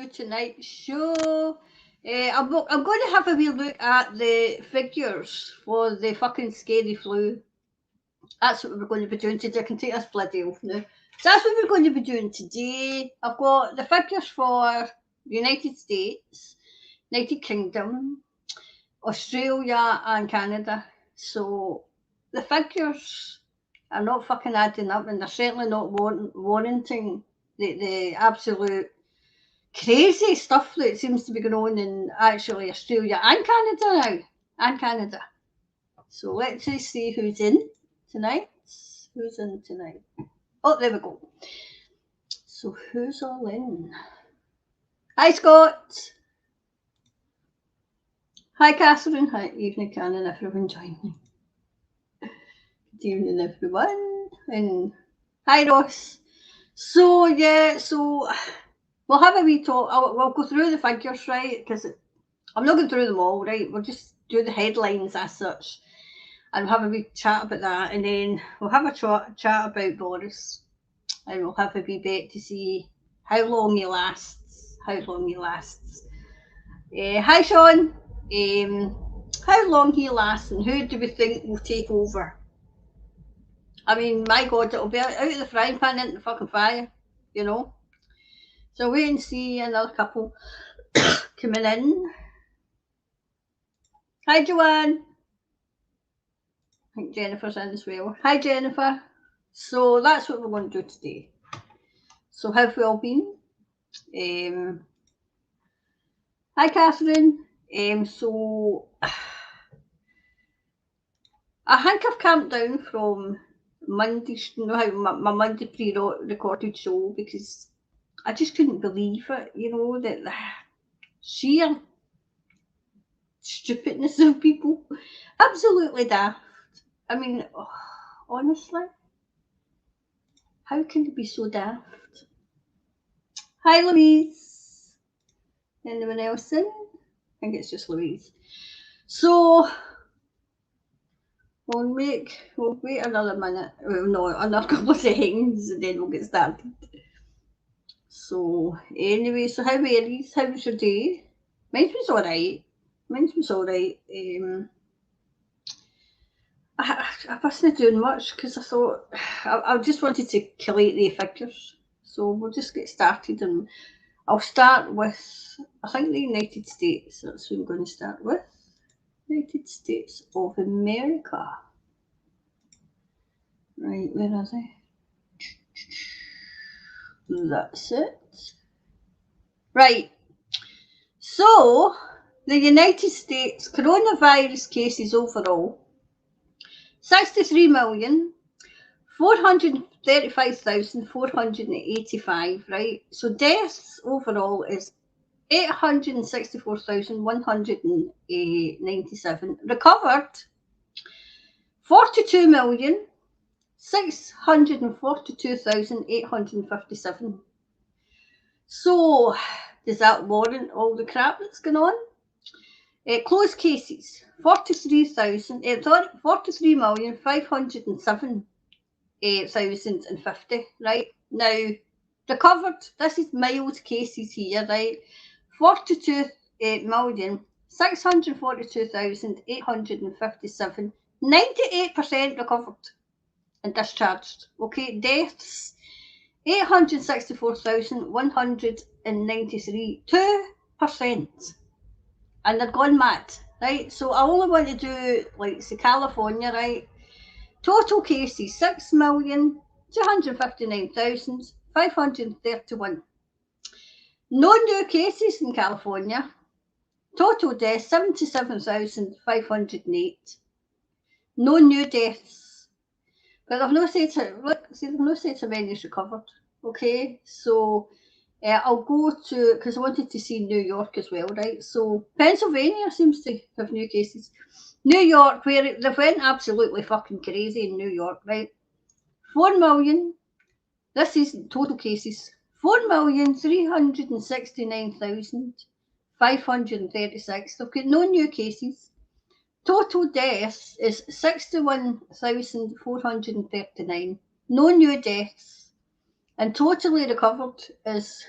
do tonight's show? I'm going to have a wee look at the figures for the fucking scary flu. That's what we're going to be doing today. I can take this bloody off now. So that's what we're going to be doing today. I've got the figures for the United States, United Kingdom, Australia and Canada. So the figures are not fucking adding up, and they're certainly not warranting the absolute crazy stuff that seems to be going on in actually Australia and Canada now. And Canada. So let's just see who's in tonight. Who's in tonight? Oh, there we go. So who's all in? Hi, Scott. Hi, Catherine. Hi, evening, Canon. Everyone joining. Good evening, everyone. And hi, Ross. So, yeah, so we'll have a wee talk. We'll go through the figures, right? Because I'm not going through them all, right? We'll just do the headlines as such. And we'll have a wee chat about that. And then we'll have a chat about Boris. And we'll have a wee bet to see how long he lasts. How long he lasts. Hi, Sean. How long he lasts and who do we think will take over? I mean, my God, it'll be out of the frying pan into the fucking fire, you know. So wait and see another couple coming in. Hi, Joanne. I think Jennifer's in as well. Hi, Jennifer. So that's what we're going to do today. So how have we all been? Hi, Catherine. So I think I've calmed down from Monday, my Monday pre-recorded show, because I just couldn't believe it, you know, that the sheer stupidness of people. Absolutely daft. I mean, honestly, how can they be so daft? Hi, Louise. Anyone else in? I think it's just Louise. So we'll wait another minute. Well, no, another couple of seconds, and then we'll get started. So anyway, so how Aries? How was your day? Mine was alright. I wasn't doing much because I thought I just wanted to collate the figures. So we'll just get started, and I'll start with, I think, the United States. That's what I'm going to start with. United States of America. Right, where are they? That's it. Right. So, the United States coronavirus cases overall, 63,435,485, right? So deaths overall is 864,197. Recovered, 42,642,857. So, does that warrant all the crap that's going on? Closed cases, 43,507,050, right? Now, recovered, this is mild cases here, right? 42,642,857, 98% recovered and discharged. Okay, deaths, 864,193, 2%. And they're gone mad, right? So I only want to do, like, say, California, right? Total cases, 6,259,531. No new cases in California. Total deaths, 77,508. No new deaths. But I've no said how many's recovered. Okay, so I'll go to, because I wanted to see New York as well, right? So Pennsylvania seems to have new cases. New York, where they went absolutely fucking crazy in New York, right? 4 million, this is total cases, 4,369,536. They've got no new cases. Total deaths is 61,439. No new deaths. And totally recovered is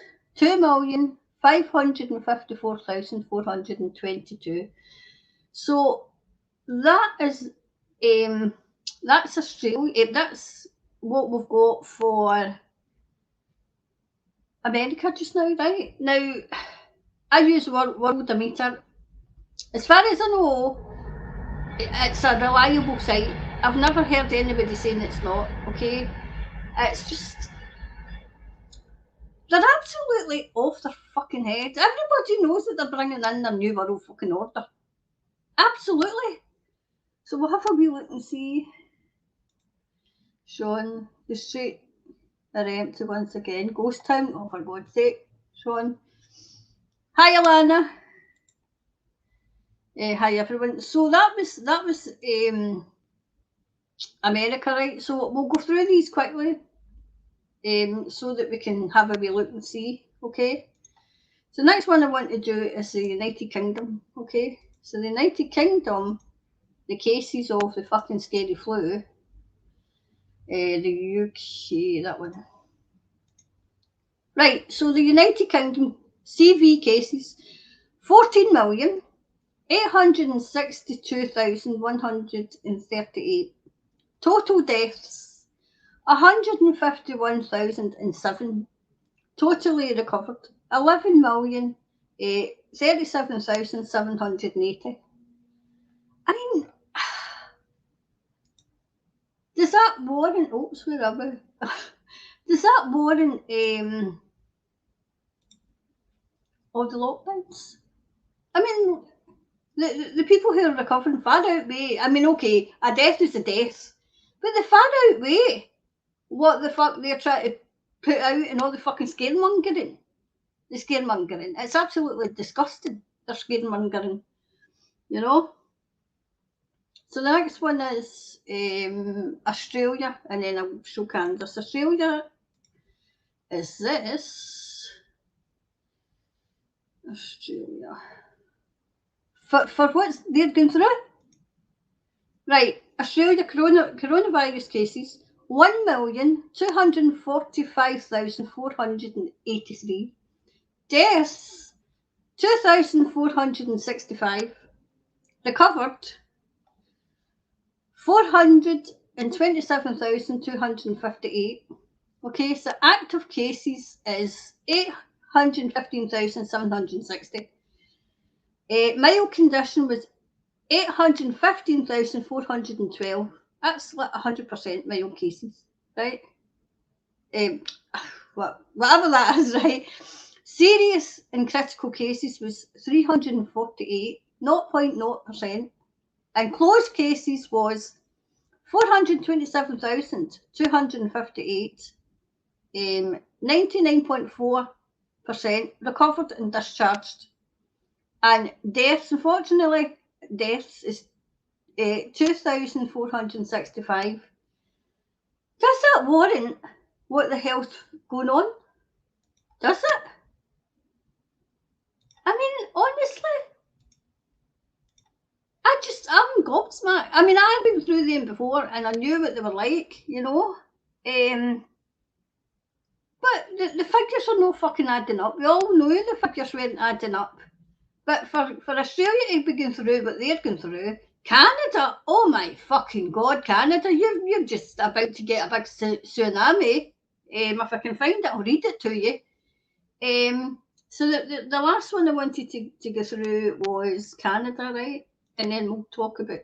554,422. So that is that's Australia. That's what we've got for America just now, right? Now I use Worldometer. As far as I know, it's a reliable site. I've never heard anybody saying it's not. Okay, it's just they're absolutely off their fucking head. Everybody knows that they're bringing in their new world fucking order. Absolutely. So we'll have a wee look and see. Sean, the street are empty once again. Ghost town. Oh, for God's sake, Sean. Hi, Alana. Hi, everyone. So that was America, right? So we'll go through these quickly, so that we can have a wee look and see. Okay. So the next one I want to do is the United Kingdom. Okay. So the United Kingdom, the cases of the fucking scary flu. The UK, that one. Right, so the United Kingdom CV cases, 14,862,138. Total deaths, 151,007. Totally recovered, 11,037,780. I mean, does that warrant, oops, where are we? Does that warrant all the lockdowns? I mean, the people who are recovering far outweigh. I mean, okay, a death is a death, but they far outweigh what the fuck they're trying to put out and all the fucking scaremongering. The scaremongering. It's absolutely disgusting. They're scaremongering, you know. So the next one is Australia, and then I'll show Canada. Australia is this. Australia. For what's they're going through? Right, Australia coronavirus cases, 1,245,483. Deaths, 2,465. Recovered, 427,258. Okay, so active cases is 815,760. Mild condition was 815,412. That's like 100% mild cases, right? Whatever that is, right? Serious and critical cases was 348, 0.0%. And closed cases was 427,258. 99.4% recovered and discharged. And deaths, unfortunately, deaths is 2,465. Does that warrant what the hell's going on? Does it? I mean, honestly, I'm gobsmacked. I mean, I've been through them before and I knew what they were like, you know. But the figures are no fucking adding up. We all know the figures weren't adding up. But for Australia to be going through what they're going through, Canada, oh my fucking God, Canada, you're just about to get a big tsunami. If I can find it, I'll read it to you. So the last one I wanted to go through was Canada, right? And then we'll talk about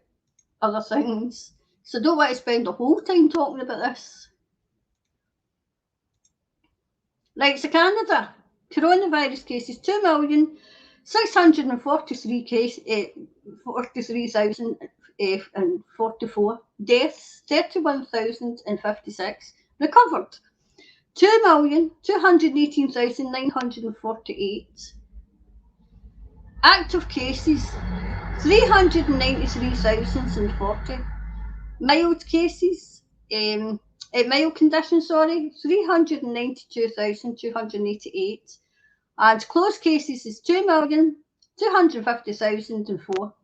other things. So I don't want to spend the whole time talking about this. Right, so Canada, coronavirus cases, 2,643 cases, 43,044. Deaths, 31,056. Recovered, 2,218,948. Active cases, 393,040. Mild cases, mild condition, 392,288. And closed cases is 2,250,004.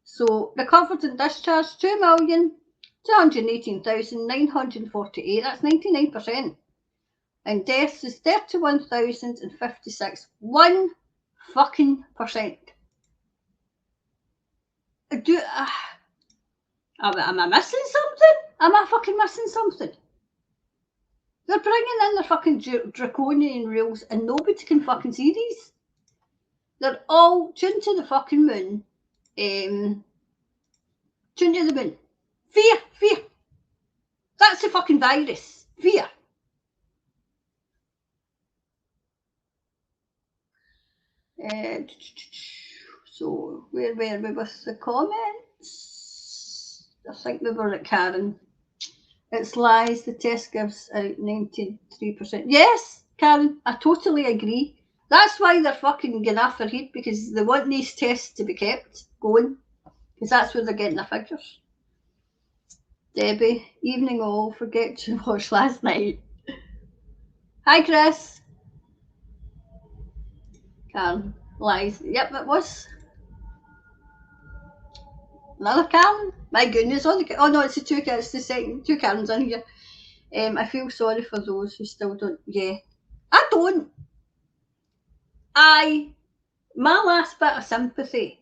So recovered and discharged, 2,218,948. That's 99%. and deaths is 31,056. 1% am I missing something? Am I fucking missing something? They're bringing in their fucking draconian rules and nobody can fucking see these. They're all tuned to the fucking moon. Tuned to the moon. Fear, fear. That's the fucking virus. Fear. So, where were we with the comments? I think we were at Karen. It's lies. The test gives out 93%. Yes, Karen, I totally agree. That's why they're fucking getting off their head, because they want these tests to be kept going, because that's where they're getting their figures. Debbie, evening all. Forget to watch last night. Hi, Chris. Karen, lies. Yep, it was. Another Karen? My goodness. Oh no, it's the two Karens in here. I feel sorry for those who still don't. Yeah. I don't. My last bit of sympathy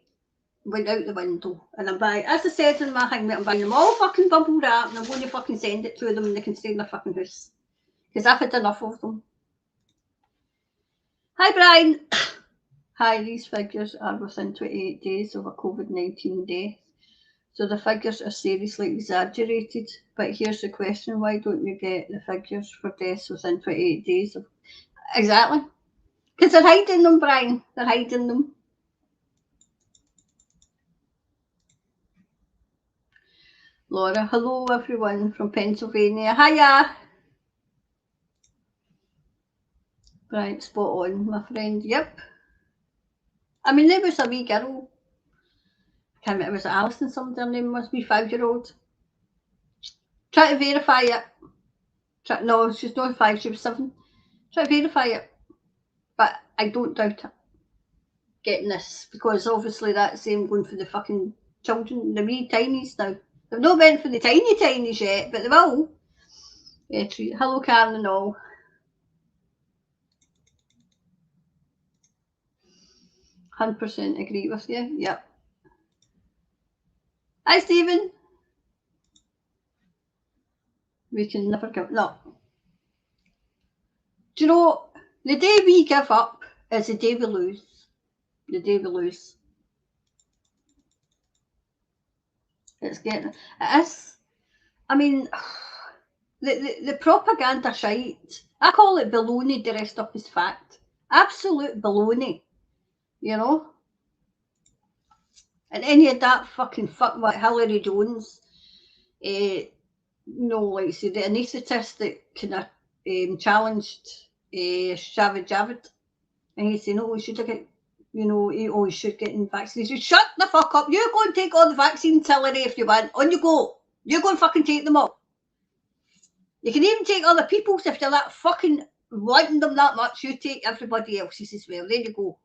went out the window. And I'm buying, as I said in my thing, I'm buying them all fucking bubble wrap and I'm going to fucking send it to them and they can stay in their fucking house. Because I've had enough of them. Hi, Brian. Hi, these figures are within 28 days of a COVID-19 death. So the figures are seriously exaggerated. But here's the question, why don't you get the figures for deaths within 28 days of... Exactly. Because they're hiding them, Brian. They're hiding them. Laura, hello everyone from Pennsylvania. Hiya. Right, spot on, my friend. Yep. I mean, there was a wee girl. I can't remember, was it Alison? Something her name was, wee 5-year-old. Try to verify it. No, she's not 5, she was 7. Try to verify it. But I don't doubt it. Getting this, because obviously that's them going for the fucking children, the wee tinies now. They've not went for the tiny tinies yet, but they will. Yeah, hello, Karen and all. 100% agree with you. Yep. Hi, Stephen. We can never give no. Do you know, the day we give up is the day we lose. The day we lose. It's getting, it is. I mean, the propaganda shite. I call it baloney dressed up as fact. Absolute baloney. You know? And any of that fucking what Hillary Jones, like say the anaesthetist that kind of challenged Javid, and he said, no, we should get, you should get vaccinated. Shut the fuck up! You go and take all the vaccines, Hillary, if you want. On you go. You go and fucking take them all. You can even take other people's if you're that fucking wanting them that much. You take everybody else's as well. There you go.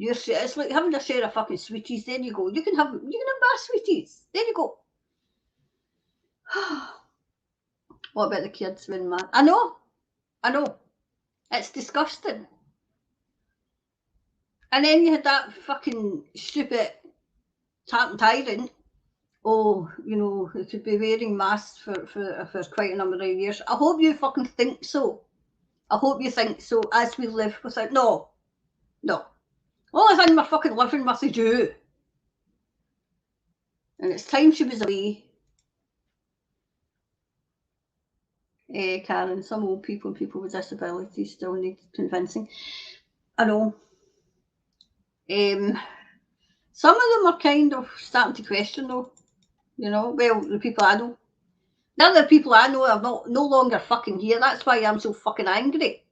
It's like having a share of fucking sweeties. There you go. You can have my sweeties. There you go. What about the kids when man? I know. It's disgusting. And then you had that fucking stupid tyrant. Oh, they could be wearing masks for quite a number of years. I hope you fucking think so. I hope you think so as we live without. No. Only thing we're fucking living with is you. And it's time she was away. Karen, some old people with disabilities still need convincing. I know. Some of them are kind of starting to question though. Well, the people I know. The other people I know are no longer fucking here. That's why I'm so fucking angry.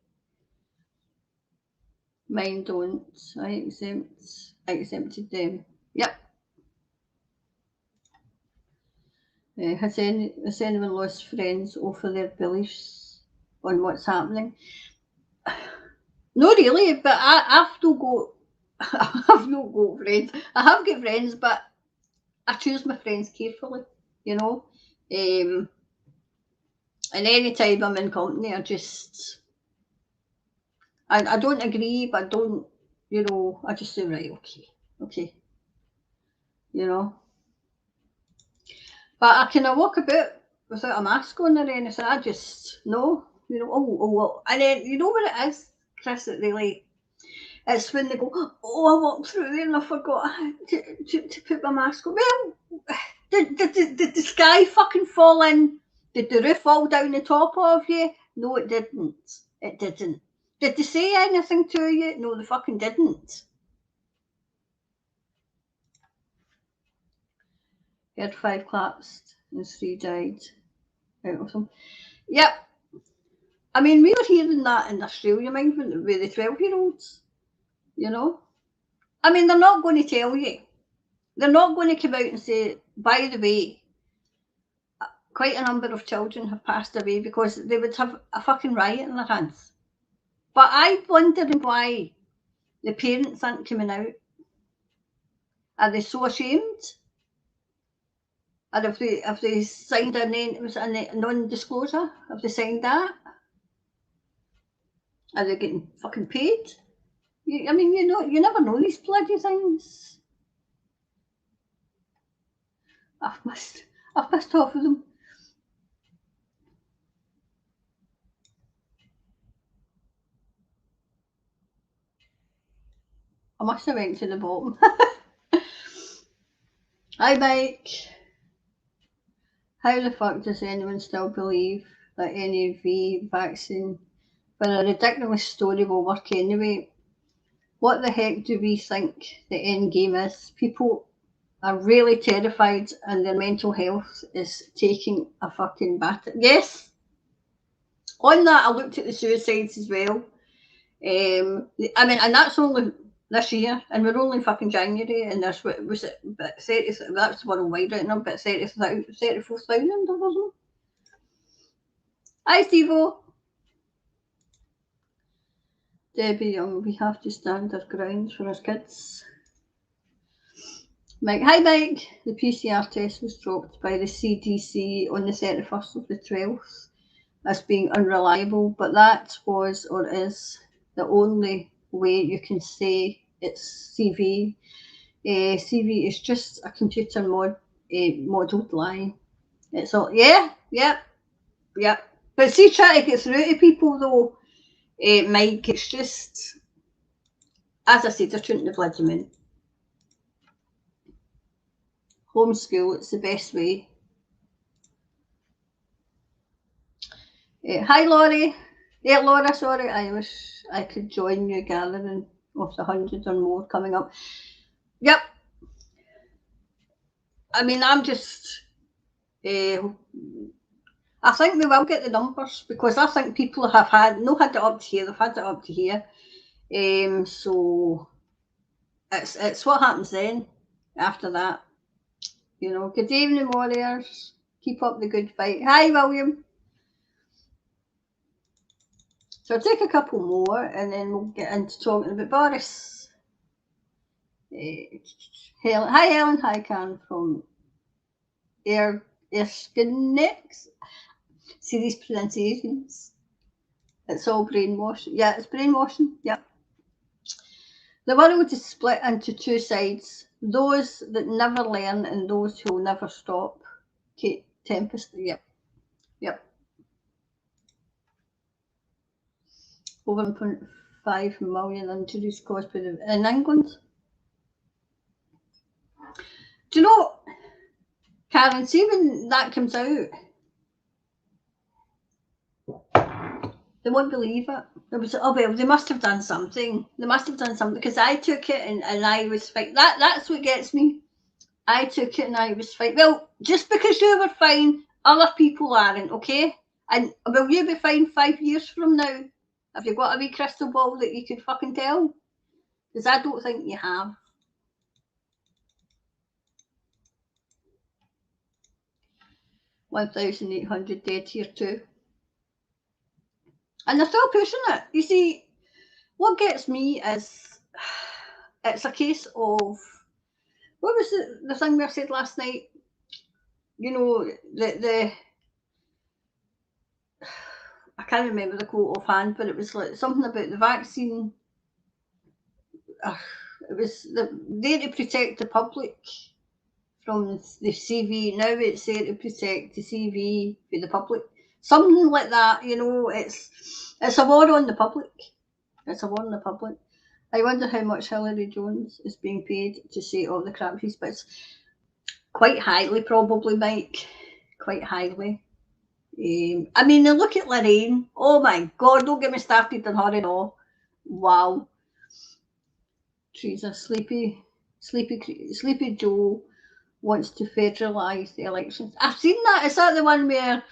Mine don't. I exempted them. Yep. Has anyone lost friends over their beliefs on what's happening? Not really, but I have to go. I have no go friends. I have got friends, but I choose my friends carefully. And any time I'm in company, I don't agree, but I don't, I just say, right, okay, okay, you know. But I kind of walk about without a mask on or anything. I just, no, well. And then, you know what it is, Chris, that it's when they go, oh, I walked through there and I forgot to put my mask on. Well, did the sky fucking fall in? Did the roof fall down the top of you? No, it didn't. It didn't. Did they say anything to you? No, they fucking didn't. He had 5 collapsed and 3 died out of them. Yep. I mean, we were hearing that in Australia, mind, with the 12-year-olds, you know? I mean, they're not going to tell you. They're not going to come out and say, by the way, quite a number of children have passed away, because they would have a fucking riot in their hands. But I'm wondering why the parents aren't coming out. Are they so ashamed? Or have they signed a non-disclosure? Have they signed that? Are they getting fucking paid? I mean, you never know these bloody things. I've pissed off with them. I must have went to the bottom. Hi, Mike. How the fuck does anyone still believe that any V vaccine for a ridiculous story will work anyway? What the heck do we think the end game is? People are really terrified and their mental health is taking a fucking batter. Yes. On that, I looked at the suicides as well. I mean, and that's only this year, and we're only fucking January, and there's what was it? But 30, that's worldwide right now, but 34,000 of them. Hi, Stevo. Debbie Young, we have to stand our ground for our kids. Mike, hi Mike. The PCR test was dropped by the CDC on the 31st of the 12th as being unreliable, but that was or is the only way you can say it's CV. CV is just a computer modeled lie. It's all, yeah. But see, trying to get through to people though, Mike, it's just, as I said, they're trying to bloody moon. Homeschool, it's the best way. Hi, Laurie. Yeah, Laura, sorry, I wish I could join your gathering of the 100 or more coming up. Yep. I mean, I'm just. I think we will get the numbers, because I think people have had it up to here. They've had it up to here. So it's what happens then after that. Good evening, warriors. Keep up the good fight. Hi, William. So I'll take a couple more and then we'll get into talking about Boris. Helen, hi, Helen. Hi, Karen from Erskinex. See these pronunciations? It's all brainwashing. Yeah, it's brainwashing. Yeah. The world is split into two sides: those that never learn and those who will never stop. Kate Tempest. Yep. Over 1.5 million injuries caused in England. Do you know, Karen, see when that comes out, they won't believe it. It was, oh well, they must have done something. They must have done something, because I took it and I was fine. That's what gets me. I took it and I was fine. Well, just because you were fine, other people aren't, okay? And will you be fine 5 years from now? Have you got a wee crystal ball that you could fucking tell? Because I don't think you have. $1,800 dead here too. And they're still pushing it. You see, what gets me is it's a case of, what was the thing we said last night? The I can't remember the quote offhand, but it was like something about the vaccine. It was there to protect the public from the CV. Now it's there to protect the CV for the public. Something like that, it's a war on the public. It's a war on the public. I wonder how much Hillary Jones is being paid to say all the crap he spits. Quite highly, probably, Mike. Quite highly. I mean, look at Lorraine. Oh my God, don't get me started on her at all. Wow. She's a sleepy Joe wants to federalise the elections. I've seen that. Is that the one where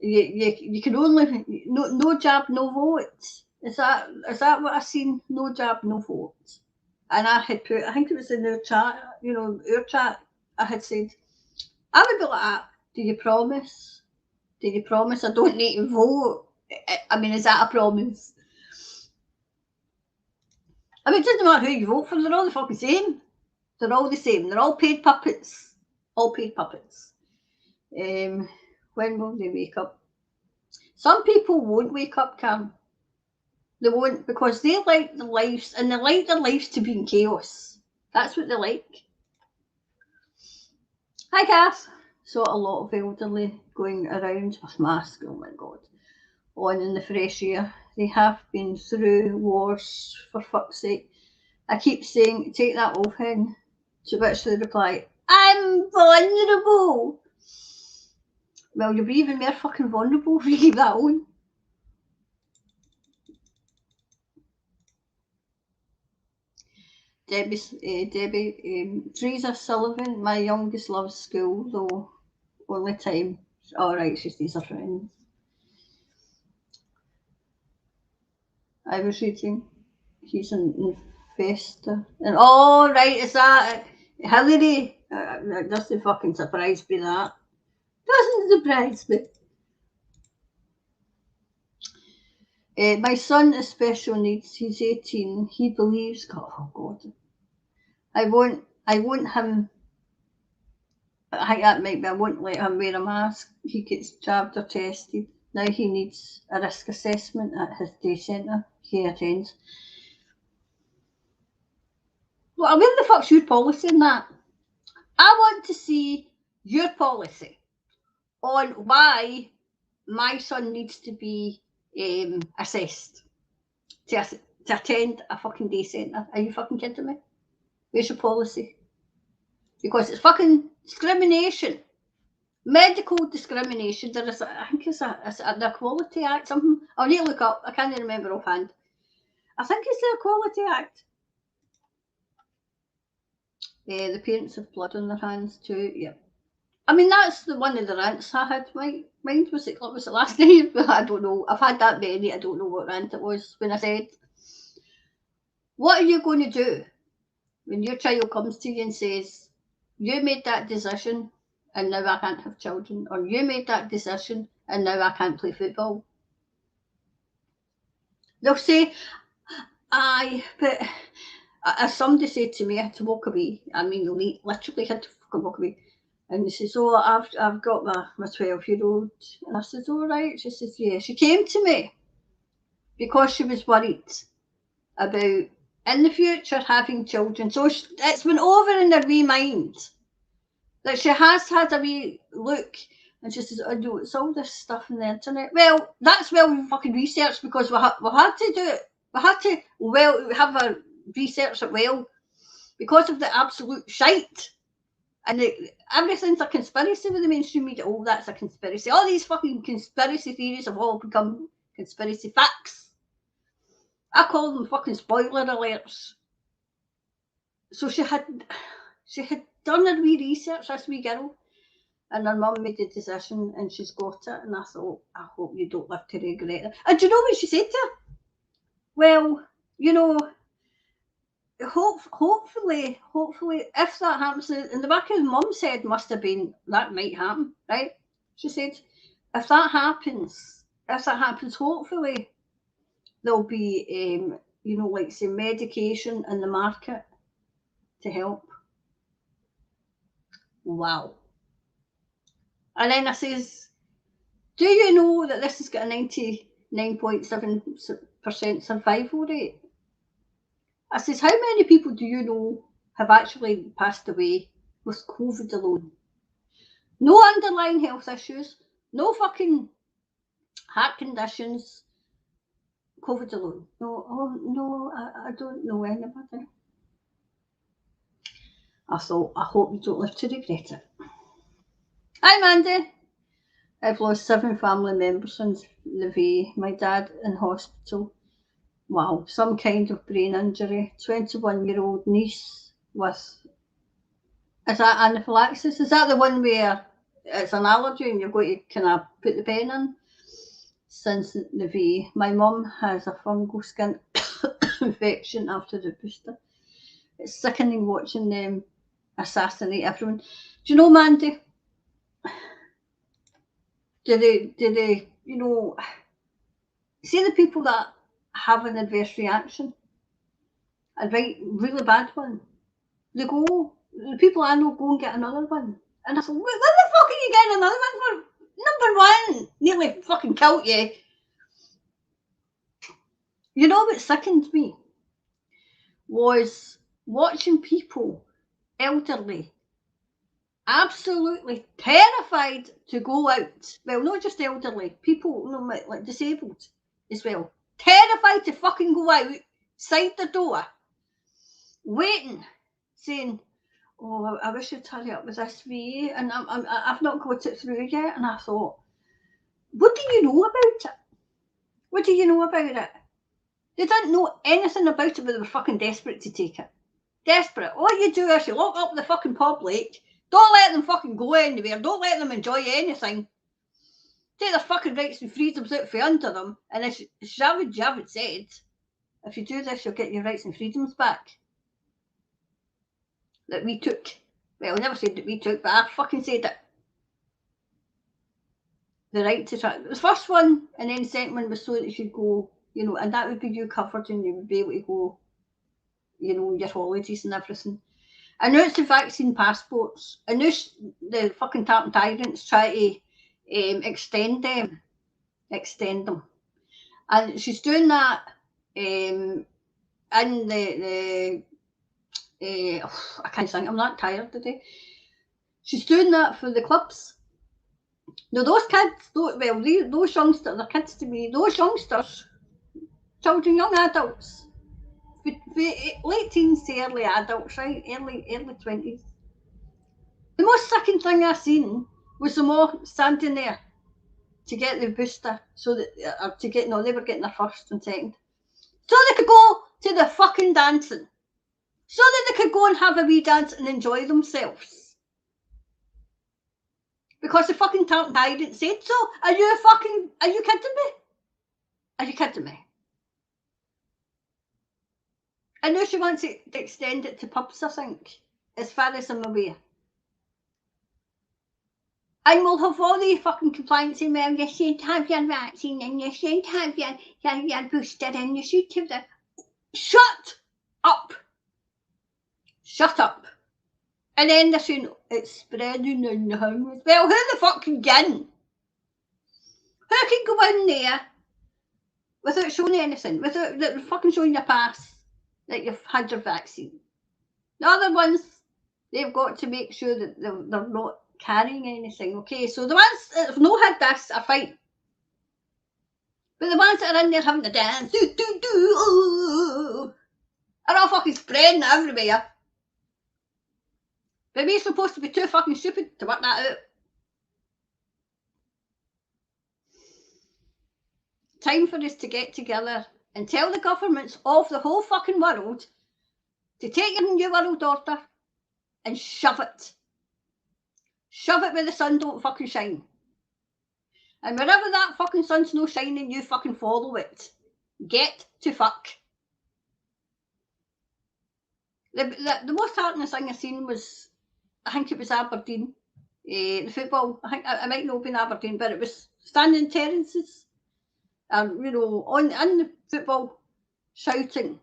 you can only no jab, no vote? Is that what I've seen? No jab, no vote. And I had put, I think it was in our chat, our chat. I had said, I would be like that. Do you promise? Do you promise I don't need to vote? I mean, is that a promise? I mean, it doesn't matter who you vote for, they're all the fucking same. They're all the same. They're all paid puppets. All paid puppets. When will they wake up? Some people won't wake up, Cam. They won't, because they like their lives, and they like their lives to be in chaos. That's what they like. Hi, Cass. Saw a lot of elderly going around with masks, oh my God, on in the fresh air. They have been through wars, for fuck's sake. I keep saying, take that off, hen. To which they reply, I'm vulnerable. Well, you'll be even more fucking vulnerable if you keep that on. Debbie, Teresa Sullivan, my youngest loves school, though only time. Alright, she stays her friends. I was reading, he's an investor. And right, is that Hillary? That doesn't fucking surprise me, that. Doesn't surprise me. My son is special needs. He's 18. He believes. Oh God. I won't him. I think that might be. I won't let him wear a mask. He gets jabbed or tested. Now he needs a risk assessment at his day centre he attends. Well, where the fuck's your policy in that? I want to see your policy on why my son needs to be assessed to attend a fucking day centre. Are you fucking kidding me? Where's your policy? Because it's fucking discrimination. Medical discrimination. There is, I think it's an Equality Act, something. I'll need to look up. I can't remember offhand. I think it's the Equality Act. The parents have blood on their hands too. Yeah. I mean, that's one of the rants I had. Mine was it last night? I don't know. I've had that many. I don't know what rant it was when I said, what are you going to do when your child comes to you and says, you made that decision and now I can't have children, or you made that decision and now I can't play football? They'll say, aye, but as somebody said to me, I had to walk away. I mean, literally had to fucking walk away. And she says, oh, I've got my 12-year-old. And I said, all right. She says, yeah. She came to me because she was worried about in the future having children. So it's been over in her wee mind that she has had a wee look. And she says, oh no, it's all this stuff on the internet. Well, that's well fucking researched, because we had to do it. We had to have a research it well, because of the absolute shite. And everything's a conspiracy with the mainstream media. Oh, that's a conspiracy. All these fucking conspiracy theories have all become conspiracy facts. I call them fucking spoiler alerts. So she had done her wee research, this wee girl, and her mum made the decision and she's got it. And I thought, I hope you don't live to regret it. And do you know what she said to her? Well, hopefully, if that happens, in the back of his mum's head must have been, that might happen, right? She said, if that happens, hopefully there'll be, like say medication in the market to help. Wow. And then I says, Do you know that this has got a 99.7% survival rate? I says, how many people do you know have actually passed away with COVID alone? No underlying health issues, no fucking heart conditions, COVID alone. No, oh no, I don't know anybody. I thought, I hope you don't live to regret it. Hi, Mandy. I've lost 7 family members since the VA. My dad in hospital. Wow, some kind of brain injury. 21-year-old niece with. Is that anaphylaxis? Is that the one where it's an allergy and you've got to kind of put the pen in? Since the VA. My mum has a fungal skin infection after the booster. It's sickening watching them assassinate everyone. Do you know, Mandy? Do they, you know, see the people that have an adverse reaction, a really bad one, they go, the people I know go and get another one. And I thought, what the fuck are you getting another one for? Number one, nearly fucking killed you. You know what sickened me? Was watching people, elderly, absolutely terrified to go out. Well, not just elderly, people, you know, like disabled as well. Terrified to fucking go outside the door, waiting, saying, oh, I wish I'd hurry up with this VA, and I've not got it through yet. And I thought, what do you know about it? What do you know about it? They didn't know anything about it, but they were fucking desperate to take it. Desperate. All you do is you lock up the fucking public. Don't let them fucking go anywhere. Don't let them enjoy anything. Take their fucking rights and freedoms out from under them. And as Javed said, if you do this, you'll get your rights and freedoms back. That we took. Well, I never said that we took, but I fucking said it. The right to try. The first one, and then the second one was so that you could go, you know, and that would be you covered and you would be able to go, you know, your holidays and everything. I know it's the vaccine passports. I know the fucking tartan tyrants try to extend them. And she's doing that in the I can't think, I'm not tired today. She's doing that for the clubs. Now those kids, those youngsters, they're kids to me, those youngsters, children, young adults, late teens to early adults, right? Early 20s. The most sickening thing I seen was them all standing there to get the booster, so that they were getting their first and second, so they could go to the fucking dancing, so that they could go and have a wee dance and enjoy themselves. Because the fucking tyrant said so. Are you kidding me? Are you kidding me? I know she wants to extend it to pubs, I think, as far as I'm aware. And we'll have all the fucking compliance in where you should have your vaccine and you should have your booster and you should have the... Shut up! Shut up. And then they're saying, it's spreading in the house. Well, who the fuck can get in? Who can go in there without showing anything, without fucking showing your pass that you've had your vaccine? The other ones, they've got to make sure that they're not carrying anything. Okay, so the ones that have not had this are fine. But the ones that are in there having to dance, are all fucking spreading it everywhere. But we're supposed to be too fucking stupid to work that out. Time for us to get together and tell the governments of the whole fucking world to take your new world order and shove it. Shove it where the sun don't fucking shine. And wherever that fucking sun's no shining, you fucking follow it. Get to fuck. The most heartening thing I seen was, I think it was Aberdeen, the football. I think I might not have been Aberdeen, but it was standing terraces, you know, on the football, shouting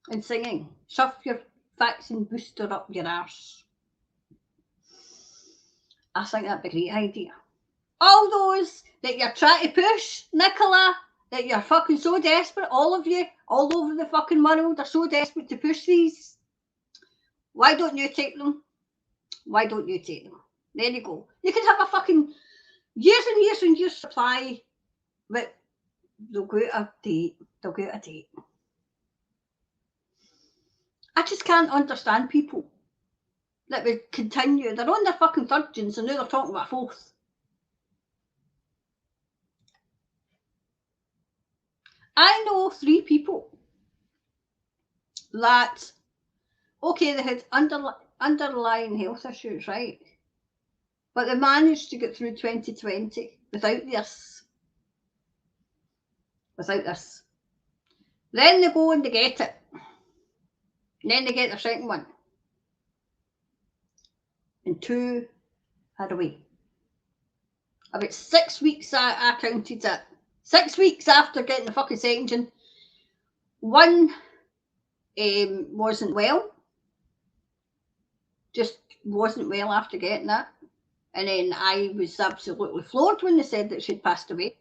and singing, shove your vaccine booster up your arse. I think that'd be a great idea. All those that you're trying to push, Nicola, that you're fucking so desperate, all of you, all over the fucking world are so desperate to push these. Why don't you take them? Why don't you take them? There you go. You could have a fucking years and years and years supply, but they'll go out of date. They'll go out of date. I just can't understand people that would continue. They're on their fucking third gens and now they're talking about fourth. I know 3 people that, okay, they had underlying health issues, right? But they managed to get through 2020 without this. Without this. Then they go and they get it. And then they get their second one. And 2 had away. About 6 weeks I counted it. 6 weeks after getting the fucking second gen. One wasn't well. Just wasn't well after getting that. And then I was absolutely floored when they said that she'd passed away.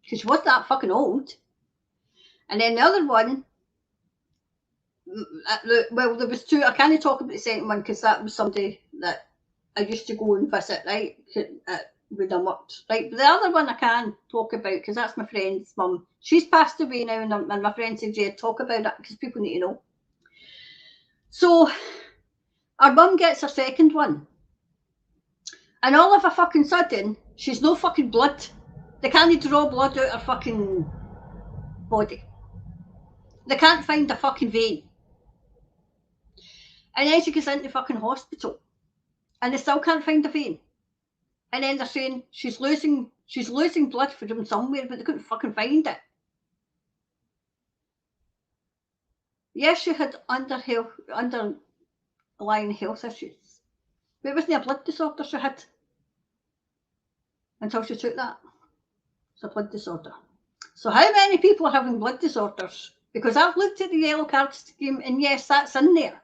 Because she wasn't that fucking old. And then the other one, well, there was 2. I can't talk about the second one because that was somebody that I used to go and visit, right? When I worked, right? But the other one I can talk about because that's my friend's mum. She's passed away now, and my friend said, yeah, talk about it because people need to know. So our mum gets her second one. And all of a fucking sudden, she's no fucking blood. They can't draw blood out her fucking body. They can't find a fucking vein. And then she goes into fucking hospital. And they still can't find a vein. And then they're saying she's losing blood from somewhere, but they couldn't fucking find it. Yes, she had underlying health issues. But it wasn't a blood disorder she had. Until she took that. It's a blood disorder. So how many people are having blood disorders? Because I've looked at the yellow card scheme, and yes, that's in there.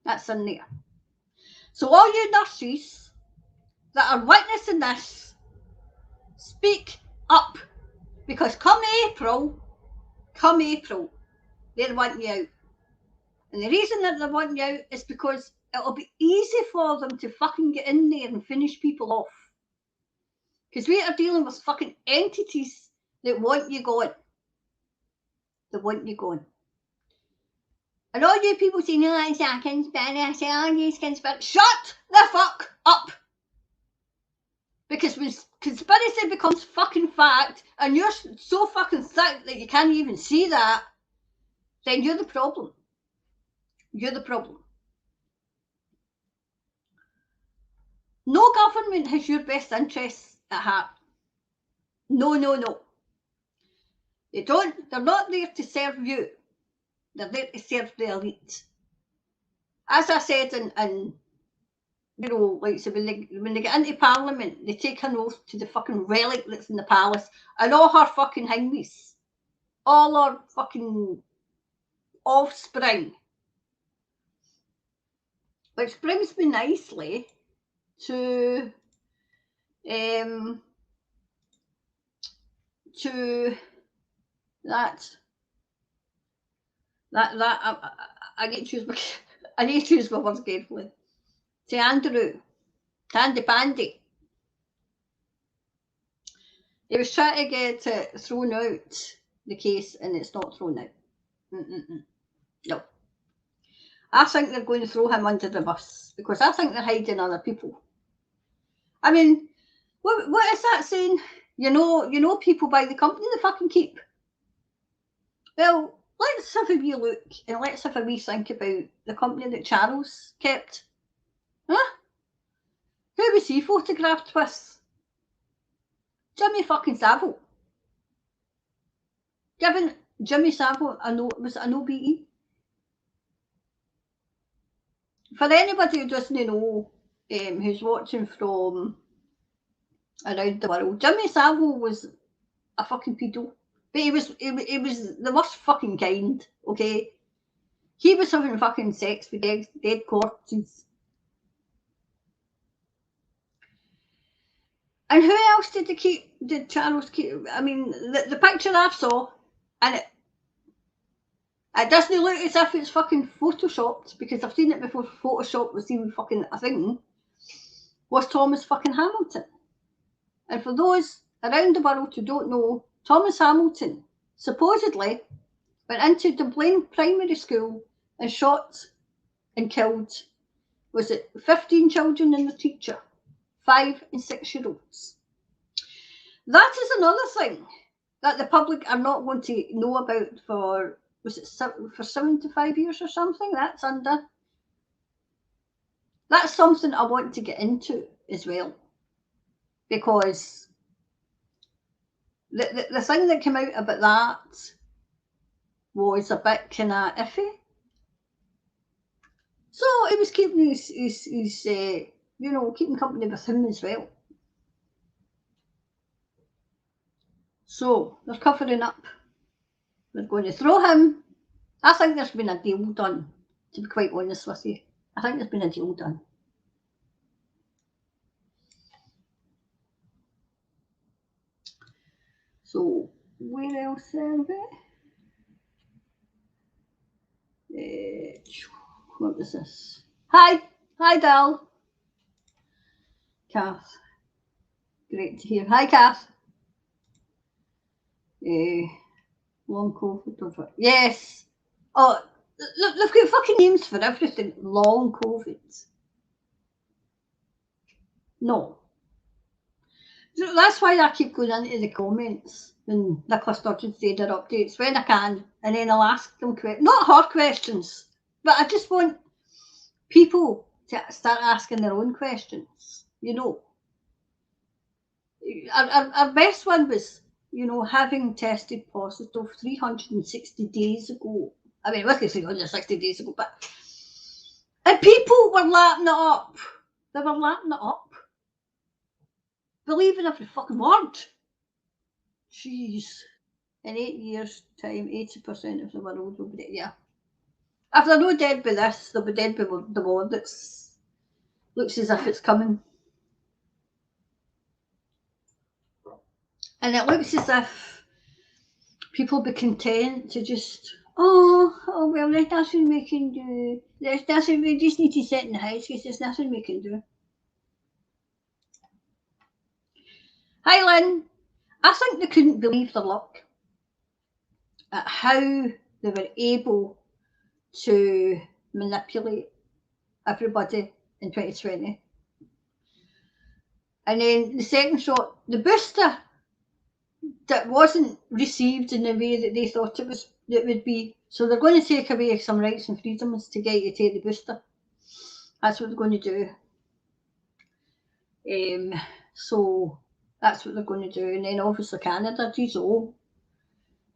That's in there. So all you nurses that are witnessing this, speak up. Because come April, they're wanting you out. And the reason that they're wanting you out is because it'll be easy for them to fucking get in there and finish people off. Because we are dealing with fucking entities that want you gone. They want you gone. And all you people saying, oh, it's a conspiracy, oh, it's conspiracy. Shut the fuck up! Because when conspiracy becomes fucking fact, and you're so fucking thick that you can't even see that, then you're the problem. You're the problem. No government has your best interests at heart. No. They don't. They're not there to serve you. They're there to serve the elite. As I said, in you know, like so when they get into Parliament, they take an oath to the fucking relic that's in the palace and all her fucking hingies, all her fucking offspring. Which brings me nicely to that I need to choose my words carefully. To Andrew, Tandy Pandy. He was trying to get it thrown out, the case, and it's not thrown out. No. I think they're going to throw him under the bus because I think they're hiding other people. I mean, what is that saying? You know people by the company they fucking keep. Well, let's have a wee look and let's have a wee think about the company that Charles kept. Huh? Who was he photographed with? Jimmy fucking Savile. Giving Jimmy Savile was an OBE. For anybody who doesn't know, who's watching from around the world, Jimmy Savile was a fucking pedo. But he was the worst fucking kind, okay? He was having fucking sex with dead corpses. And who else did Charles keep? I mean, the picture I saw, and it doesn't look as if it's fucking photoshopped, because I've seen it before Photoshop was even fucking a thing, was Thomas fucking Hamilton. And for those around the world who don't know, Thomas Hamilton supposedly went into Dublin Primary School and shot and killed, was it 15 children and the teacher, 5 and 6-year-olds. That is another thing that the public are not going to know about for, was it for 75 years or something? That's something I want to get into as well, because the thing that came out about that was a bit kind of iffy. So it was keeping his keeping company with him as well. So they're covering up. They're going to throw him. I think there's been a deal done, to be quite honest with you. I think there's been a deal done. So where else are we? What was this? Hi, Dal. Kath. Great to hear. Hi, Kath. Long COVID over. Yes. Oh, look, they've got fucking names for everything. Long COVID. No. So that's why I keep going into the comments when Nicola Sturgeon say their updates when I can, and then I'll ask them not hard questions, but I just want people to start asking their own questions. Our best one was, having tested positive 360 days ago. I mean, it wasn't 360 days ago, and people were lapping it up. They were lapping it up. Believing every fucking word. Jeez. In 8 years' time, 80% of the world will be dead. Yeah. If they're not dead by this, they'll be dead by the war that looks as if it's coming. And it looks as if people be content to just, well, there's nothing we can do. There's nothing, we just need to sit in the house because there's nothing we can do. Hi, Lynn. I think they couldn't believe their luck at how they were able to manipulate everybody in 2020. And then the second shot, the booster that wasn't received in the way that they thought it would be. So they're going to take away some rights and freedoms to get you to take the booster. That's what they're going to do. So that's what they're going to do. And then obviously Canada,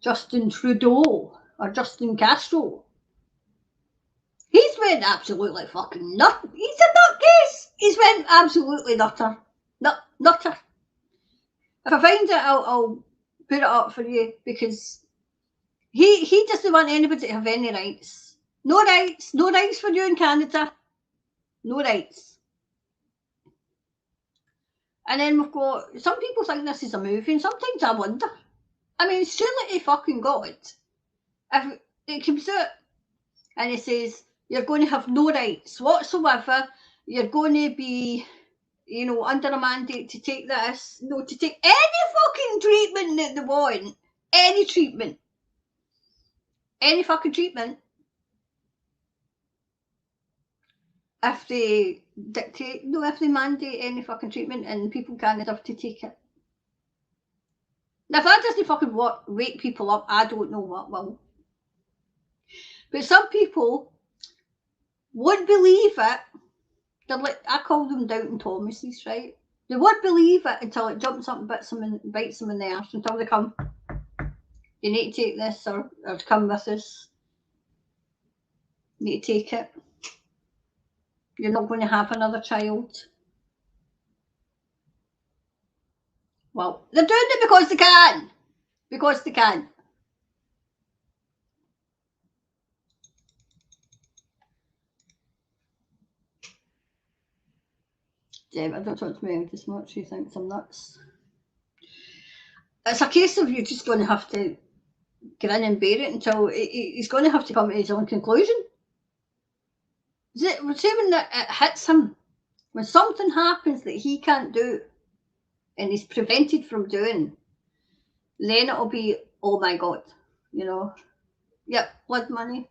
Justin Trudeau or Justin Castro. He's went absolutely fucking nuts. He's a nutcase. He's went absolutely nutter. Nutter. If I find it, I'll put it up for you, because he doesn't want anybody to have any rights. No rights. No rights for you in Canada. No rights. And then we've got, some people think this is a movie, and sometimes I wonder. I mean, surely to fucking God, if it comes out and it says you're going to have no rights whatsoever, you're going to be, under a mandate to take this, to take any fucking treatment that they want, any treatment, any fucking treatment, if they if they mandate any fucking treatment and people can't have to take it. Now, if that doesn't fucking wake people up, I don't know what will. But some people won't believe it. They're like, I call them Doubting Thomases, right? They won't believe it until it jumps up and bites them in the arse, until they come, you need to take this, or come with us. You need to take it. You're not going to have another child. Well, they're doing it because they can. Because they can. I don't talk to me this much. He thinks I'm nuts. It's a case of you're just going to have to grin and bear it until he's going to have to come to his own conclusion. See, when it hits him, when something happens that he can't do and he's prevented from doing, then it'll be, oh my God, you know. Yep, blood money.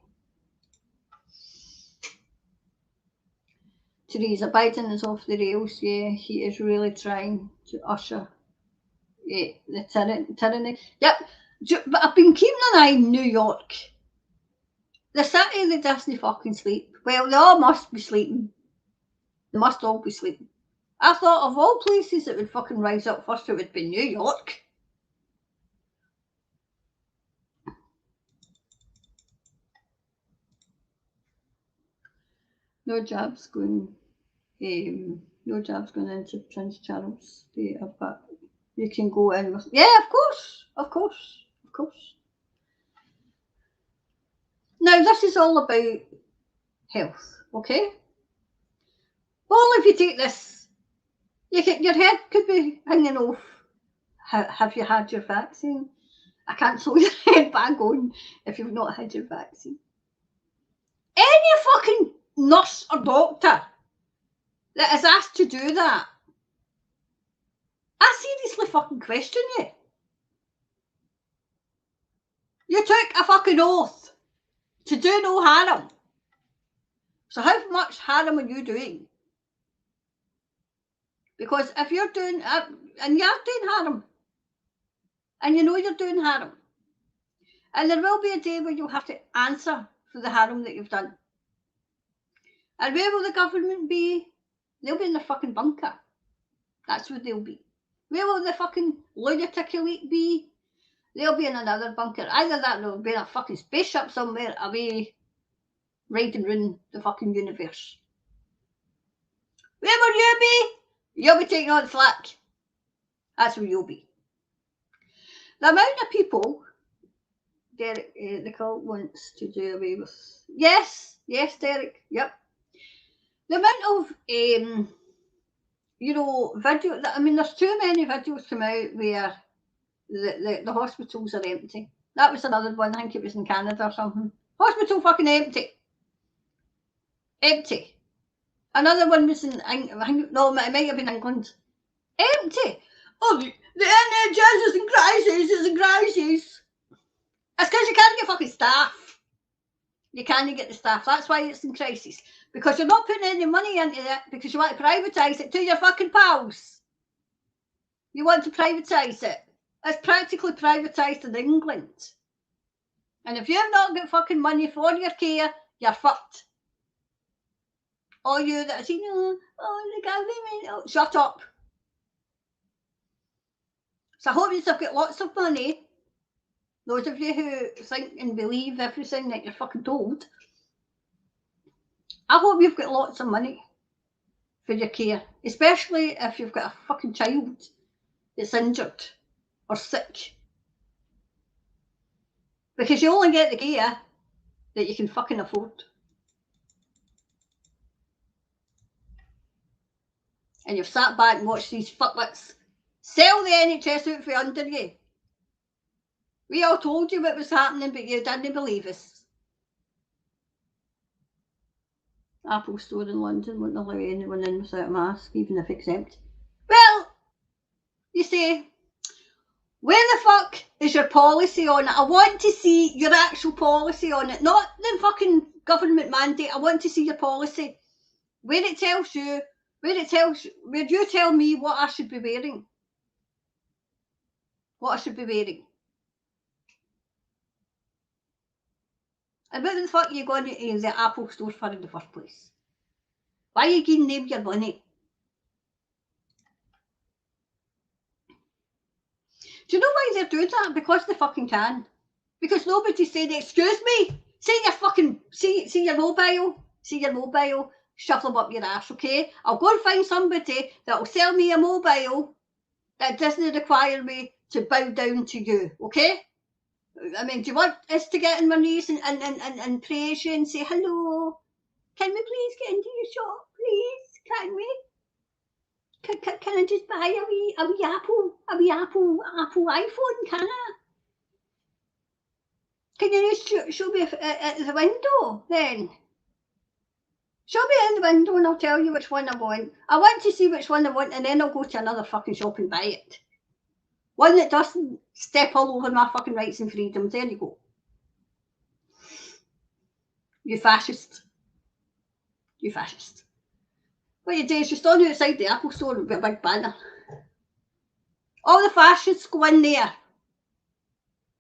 Theresa Biden is off the rails, yeah. He is really trying to usher the tyranny. Yep, but I've been keeping an eye on New York. The city that doesn't fucking sleep. Well, they all must be sleeping. They must all be sleeping. I thought of all places that would fucking rise up first, it would be New York. No jabs going into Prince Charles. But you can go in with, yeah, of course. Now this is all about health, okay? Well, if you take this, your head could be hanging off. Have you had your vaccine? I can't sew your head back on if you've not had your vaccine. Any fucking nurse or doctor that is asked to do that, I seriously fucking question you. You took a fucking oath to do no harm. So how much harm are you doing? Because if you're doing, and you're doing harm, and you know you're doing harm, and there will be a day where you'll have to answer for the harm that you've done. And where will the government be? They'll be in the fucking bunker. That's where they'll be. Where will the fucking lunatic elite be? They'll be in another bunker. Either that or they'll be in a fucking spaceship somewhere away, riding around the fucking universe. Where will you be? You'll be taking on slack. That's where you'll be. The amount of people Derek, the cult wants to do away with. Yes, Derek, yep. The amount of, video, I mean, there's too many videos come out where the hospitals are empty. That was another one, I think it was in Canada or something. Hospital fucking empty. Empty. Another one was in, no, it might have been England. Empty. Oh, the NHS is in crisis, It's because you can't get fucking staff. You can't get the staff. That's why it's in crisis. Because you're not putting any money into it because you want to privatise it to your fucking pals. You want to privatise it. It's practically privatised in England. And if you've not got fucking money for your care, you're fucked. All you that are saying, the government, shut up. So I hope you've got lots of money. Those of you who think and believe everything that you're fucking told, I hope you've got lots of money for your care, especially if you've got a fucking child that's injured or sick. Because you only get the care that you can fucking afford. And you've sat back and watched these fuckwits sell the NHS out for under you. We all told you what was happening, but you didn't believe us. Apple store in London won't allow anyone in without a mask, even if exempt. Well, you say, where the fuck is your policy on it? I want to see your actual policy on it, not the fucking government mandate. I want to see your policy. Where you tell me what I should be wearing. What I should be wearing. And what the fuck are you going to the Apple store for in the first place? Why are you giving them your money? Do you know why they're doing that? Because they fucking can. Because nobody's saying, excuse me, see your mobile, shove them up your ass, okay? I'll go and find somebody that will sell me a mobile that doesn't require me to bow down to you, okay? I mean, do you want us to get on my knees and praise you and say, hello, can we please get into your shop, please? Can we? can I just buy a wee Apple iPhone? Can I? Can you just show me at the window then? Show me in the window and I'll tell you which one I want. I want to see which one I want and then I'll go to another fucking shop and buy it. One that doesn't step all over my fucking rights and freedoms. There you go. You fascist. You fascist. What you do is you stand outside the Apple store with a big banner. All the fascists go in there.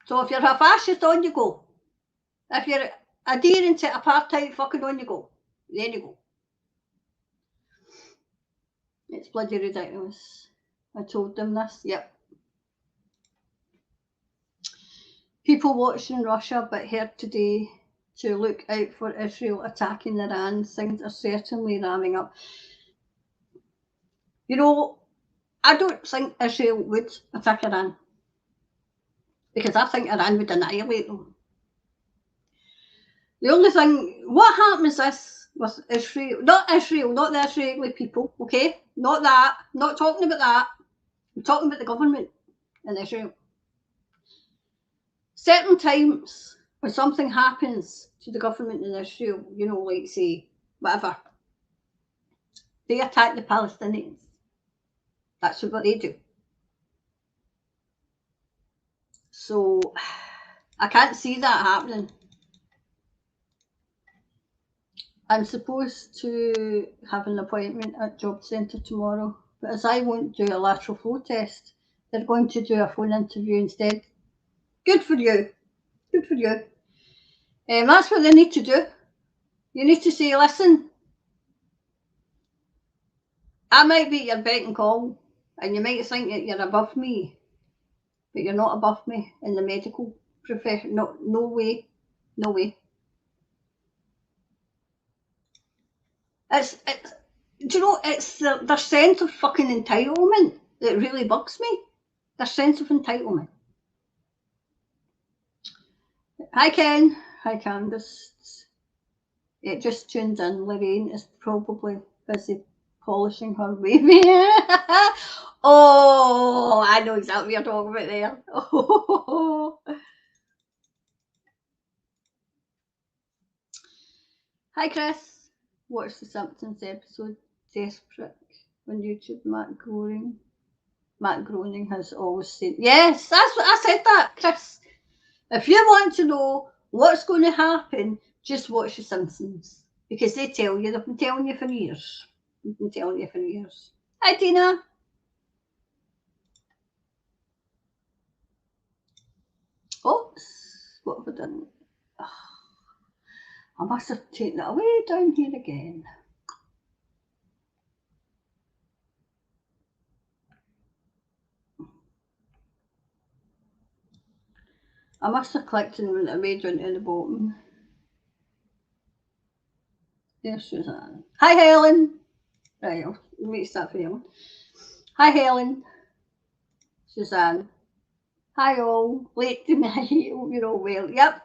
So if you're a fascist, on you go. If you're adhering to apartheid, fucking on you go. There you go. It's bloody ridiculous. I told them this. Yep. People watching Russia but heard today to look out for Israel attacking Iran. Things are certainly ramming up. You know, I don't think Israel would attack Iran. Because I think Iran would annihilate them. The only thing, what happens is with Israel, not the Israeli people, okay? Not that, not talking about that. I'm talking about the government in Israel. Certain times when something happens to the government in Israel, you know, like say, whatever, they attack the Palestinians. That's what they do. So, I can't see that happening. I'm supposed to have an appointment at Job Centre tomorrow, but as I won't do a lateral flow test, they're going to do a phone interview instead. Good for you. Good for you. That's what they need to do. You need to say, listen, I might be your beck and call, and you might think that you're above me, but you're not above me in the medical profession. No way. No way. Do you know, it's their sense of fucking entitlement that really bugs me. Their sense of entitlement. Hi Ken. Hi Candice. It just tuned in. Lorraine is probably busy polishing her baby. Oh, I know exactly what you're talking about there. Oh. Hi Chris. Watch the Simpsons episode Desperate on YouTube. Matt Groening has always said, yes, that's what I said that, Chris. If you want to know what's going to happen, just watch the Simpsons. Because they tell you, they've been telling you for years. They've been telling you for years. Hi Tina. Oops, what have I done? Oh, I must have taken it away down here again. I must have clicked and went away down to the bottom. There's Suzanne. Hi Helen. Right, I'll make that for Helen. Hi Helen. Suzanne. Hi all. Late tonight. Hope you're all well. Yep.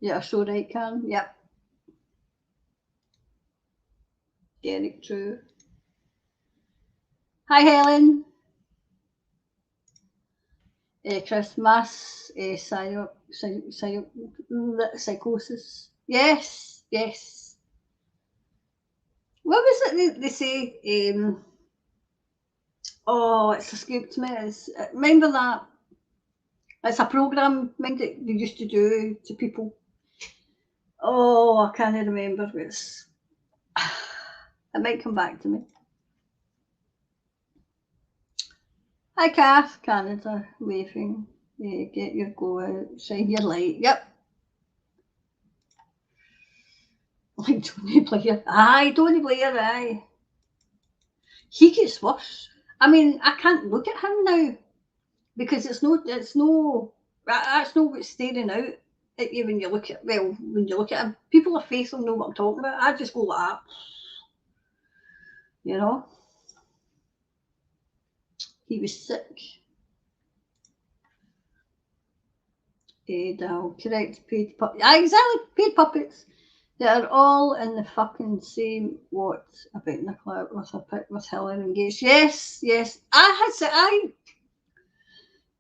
Yeah, so right, Karen. Yep. Derek, true. Hi Helen. Chris, mass psychosis. Yes, yes. What was it they say? Oh, it's escaped me. Remember that? It's a programme that they used to do to people. Oh, I can't remember. It might come back to me. Hi, Kath, Canada, waving. Get your go out, shine your light. Yep. Like Tony Blair. Aye, Tony Blair, aye. He gets worse. I mean, I can't look at him now because that's not what's staring out at you when you look at him. People of faith will know what I'm talking about. I just go like that. You know? He was sick. Correct, paid puppets. Exactly, paid puppets. They are all in the fucking same what about Nicola with her pic with Hillary engaged. Yes, yes. I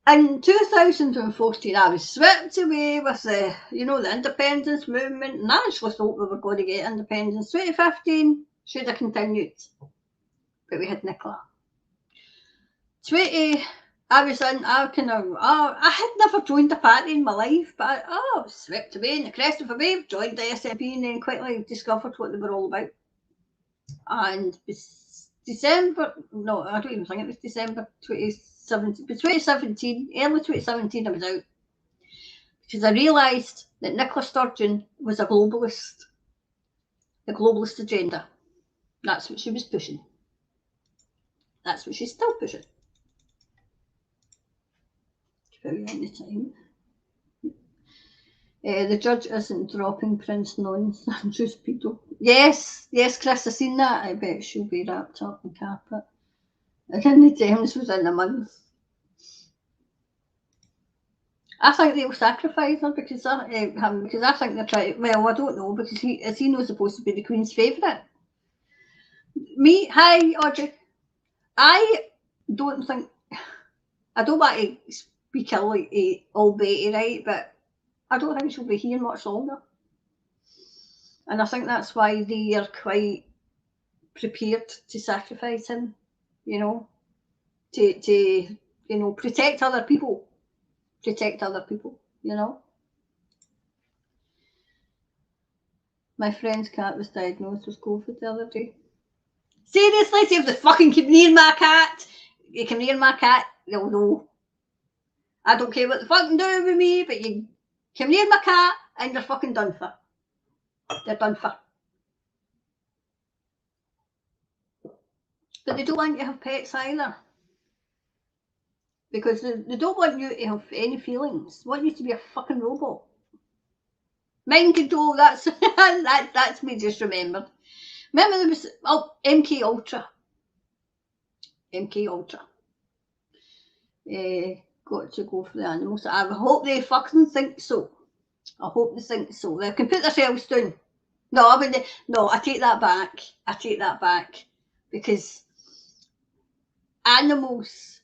in 2014 I was swept away with the the independence movement, and I actually thought we were going to get independence. 2015 should have continued, but we had Nicola. 20 I was in, I had never joined a party in my life, but I was swept away in the crest of a wave, joined the SNP, and then quickly discovered what they were all about. And December, no, I don't even think it was December 2017, but 2017, early 2017, I was out. Because I realised that Nicola Sturgeon was a globalist, the globalist agenda. That's what she was pushing. That's what she's still pushing. Any time. The judge isn't dropping Prince Nonsense Pedo. Yes, Chris, I've seen that. I bet she'll be wrapped up in carpet. I didn't Thames within a month. I think they'll sacrifice her because I think they're trying. Well, I don't know because he not supposed to be the Queen's favourite. Hi Audrey. I don't think. I don't want to speak like all Betty, right? But I don't think she'll be here much longer. And I think that's why they are quite prepared to sacrifice him, to protect other people. My friend's cat was diagnosed with COVID the other day. Seriously, see if they fucking come near my cat. You come near my cat, they'll know. I don't care what they fucking do with me, but you come near my cat and you're fucking done for. They're done for. But they don't want you to have pets either. Because they don't want you to have any feelings. They want you to be a fucking robot. Mind control, that's that's me just remembered. Remember there was MK Ultra. Got to go for the animals. I hope they fucking think so. I hope they think so. They can put themselves down. No, I wouldn't. No, I take that back. Because animals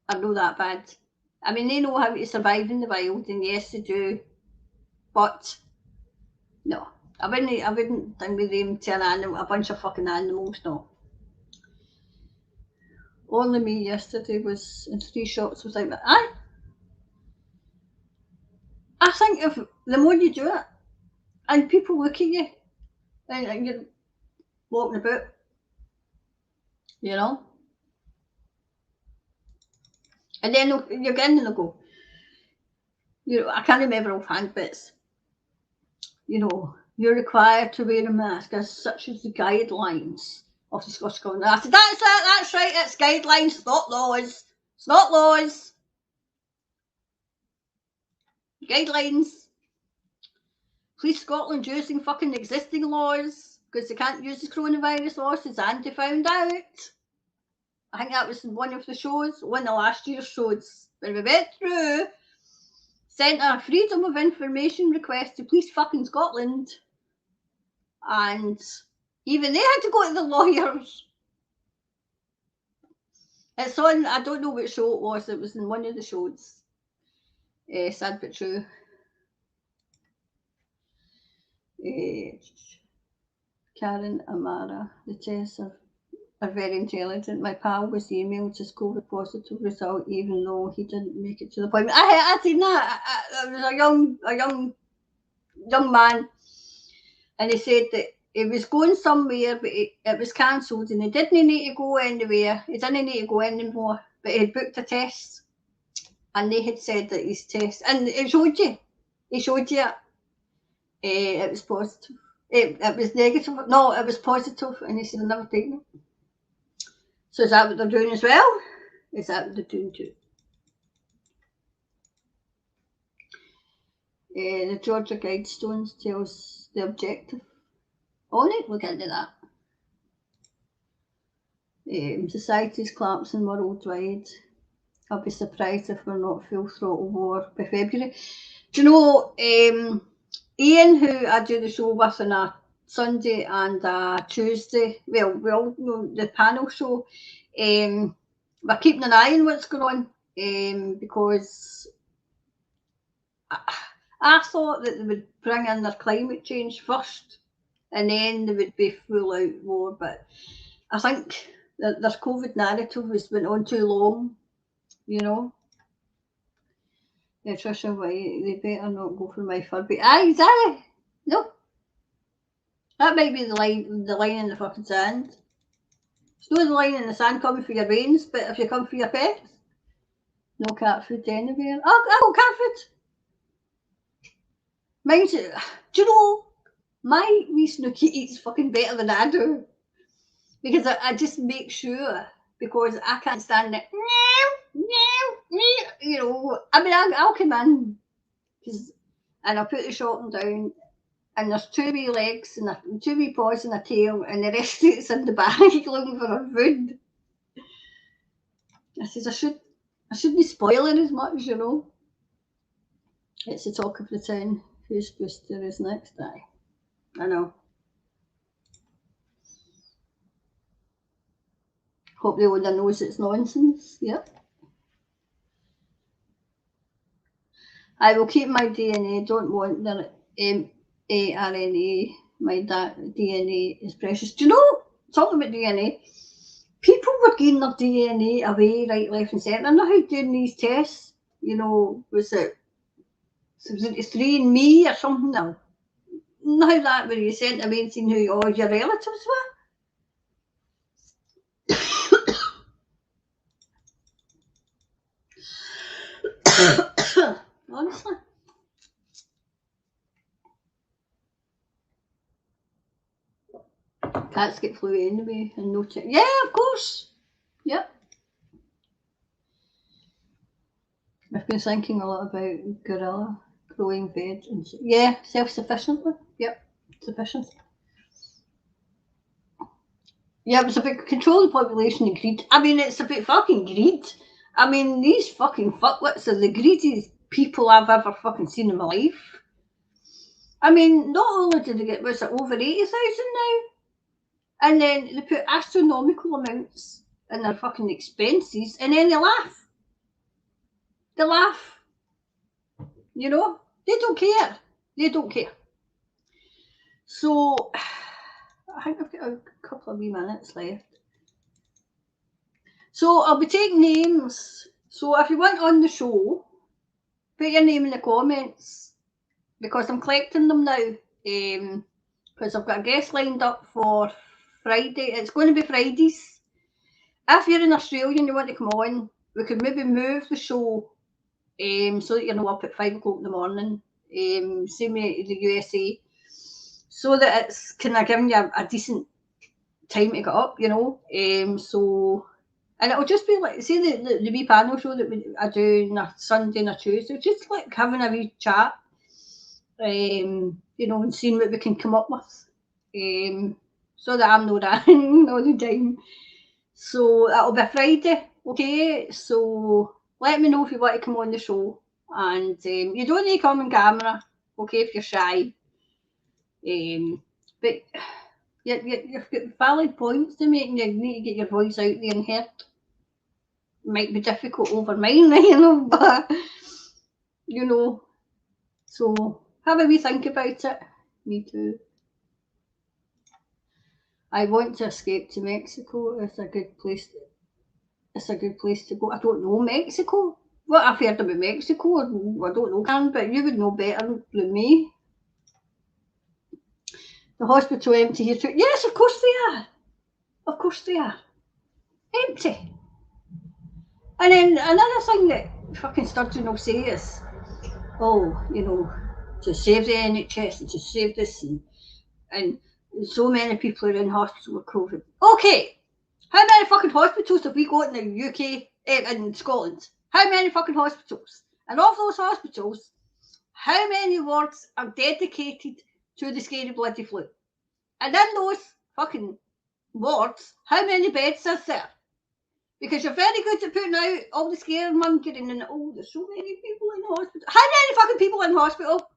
are not that bad. I mean, they know how to survive in the wild, and yes, they do. But no, I wouldn't think with them to a bunch of fucking animals. No. Only me yesterday was in 3 shots without my. I think if the more you do it, and people look at you, and you're walking about, and then you're getting and they'll go, I can't remember offhand, but it's, you're required to wear a mask as such as the guidelines of the Scottish Government. I said, that's right, it's guidelines, it's not laws. It's not laws. Guidelines. Police Scotland using fucking existing laws because they can't use the coronavirus laws as Andy found out. I think that was one of the shows, one of last year's shows, where we went through, sent a Freedom of Information request to Police fucking Scotland, and even they had to go to the lawyers. It's on, I don't know what show it was in one of the shows. Sad but true. Karen Amara, the tests are very intelligent. My pal was emailed his COVID positive result, even though he didn't make it to the appointment. I seen that. I was a young man, and he said that he was going somewhere, but it was cancelled, and he didn't need to go anywhere. He didn't need to go anymore, but he had booked a test, and they had said that his test, and it showed you. It was positive. It was negative. No, it was positive, and he said, I've never taken it. So is that what they're doing as well? Is that what they're doing too? The Georgia Guidestones tells the objective on it. Look into that. Society's collapsing worldwide. I'll be surprised if we're not full throttle war by February. Do you know, Ian, who I do the show with, and I Sunday and Tuesday. Well, we all know the panel show. We're keeping an eye on what's going on because I thought that they would bring in their climate change first and then they would be full out war. But I think that their COVID narrative has went on too long, you know. Yeah, Trisha White, they better not go for my Furby. Aye, exactly. No. That might be the line in the fucking sand. It's not the line in the sand coming for your veins, but if you come for your pets, no cat food anywhere. Oh, cat food. Mine's, do you know, my wee Snooky eats fucking better than I do. Because I just make sure, because I can't stand it. You know, I mean, I'll come in, and I'll put the shopping down, and there's two wee legs, and two wee paws and a tail, and the rest of it's in the bag looking for her food. I says, I shouldn't spoil it as much, you know. It's the talk of the town. Whose booster is next? Aye. I know. Hope the owner knows it's nonsense. Yep. I will keep my DNA. Don't want the mRNA. My DNA is precious. Do you know, talking about DNA, people were getting their DNA away right, left and centre. I know how doing these tests, you know, was it 3andMe or something now? Know how that where you sent away and seen who all your relatives were? Honestly. Cats get flu anyway and no check. Yeah, of course. Yep. I've been thinking a lot about gorilla growing veg and yeah, self-sufficiently. Yep, sufficient. Yeah, it's about control the population and greed. I mean, it's about fucking greed. I mean, these fucking fuckwits are the greediest people I've ever fucking seen in my life. I mean, not only did they get, was it over 80,000 now? And then they put astronomical amounts in their fucking expenses, and then they laugh. They laugh. You know? They don't care. They don't care. So, I think I've got a couple of wee minutes left. So, I'll be taking names. So, if you want on the show, put your name in the comments, because I'm collecting them now. Because I've got a guest lined up for Friday. It's going to be Fridays. If you're in Australia and you want to come on, we could maybe move the show so that you're not up at 5 o'clock in the morning. Same with the USA. So that it's kind of giving you a decent time to get up, you know. So, and it'll just be like, say the wee panel show that I do on a Sunday and a Tuesday, just like having a wee chat, you know, and seeing what we can come up with. So that I'm not running all the time. So that'll be a Friday, okay? So let me know if you want to come on the show. And you don't need to come on camera, okay, if you're shy. But you've got valid points to make and you need to get your voice out there and heard. Might be difficult over mine, you know, but, you know, so have a wee think about it. Me too. I want to escape to Mexico. It's a good place. It's a good place to go. I don't know Mexico. What I've heard about Mexico, I don't know, Karen, but you would know better than me. The hospital empty here too. Yes, of course they are. Of course they are. Empty. And then another thing that fucking Sturgeon will say is, oh, you know, to save the NHS and to save this and so many people are in hospital with COVID. Okay, how many fucking hospitals have we got in the UK, in Scotland? How many fucking hospitals? And of those hospitals, how many wards are dedicated to the scary bloody flu? And in those fucking wards, how many beds is there? Because you're very good at putting out all the scaremongering and oh, there's so many people in hospital. How many fucking people in hospital?